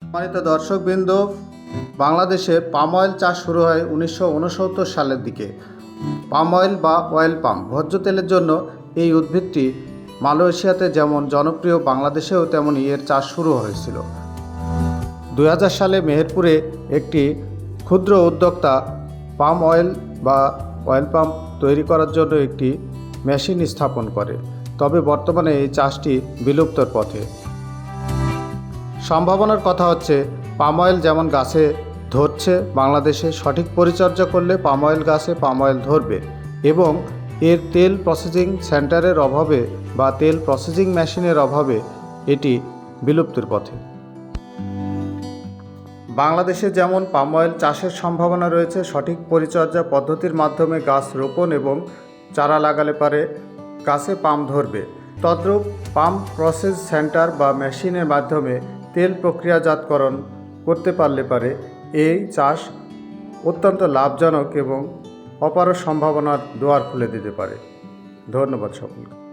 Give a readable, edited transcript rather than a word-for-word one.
সম্মানিত দর্শকবৃন্দ, বাংলাদেশে পাম অয়েল চাষ শুরু হয় 1969 সালের দিকে। পাম অয়েল বা অয়েল পাম ভোজ্য তেলের জন্য এই উদ্ভিদটি মালয়েশিয়াতে যেমন জনপ্রিয়, বাংলাদেশেও তেমনই এর চাষ শুরু হয়েছিল। 2000 সালে মেহেরপুরে একটি ক্ষুদ্র উদ্যোক্তা পাম অয়েল বা অয়েল পাম্প তৈরি করার জন্য একটি মেশিন স্থাপন করে। তবে বর্তমানে এই চাষটি বিলুপ্তর পথে। সম্ভাবনার কথা হচ্ছে, পাম অয়েল যেমন গাছে ধরছে, বাংলাদেশে সঠিক পরিচর্যা করলে পাম অয়েল গাছে পাম অয়েল ধরবে এবং এর তেল প্রসেসিং সেন্টারের অভাবে বা তেল প্রসেসিং মেশিনের অভাবে এটি বিলুপ্তির পথে। বাংলাদেশে যেমন পাম অয়েল চাষের সম্ভাবনা রয়েছে, সঠিক পরিচর্যা পদ্ধতির মাধ্যমে গাছ রোপণ এবং চারা লাগালে পারে গাছে পাম ধরবে। তদ্রূপ পাম প্রসেস সেন্টার বা মেশিনের মাধ্যমে তেল প্রক্রিয়াজাতকরণ করতে পারলে পারে এই চাষ অত্যন্ত লাভজনক এবং অপার সম্ভাবনার দুয়ার খুলে দিতে পারে। ধন্যবাদ সকলকে।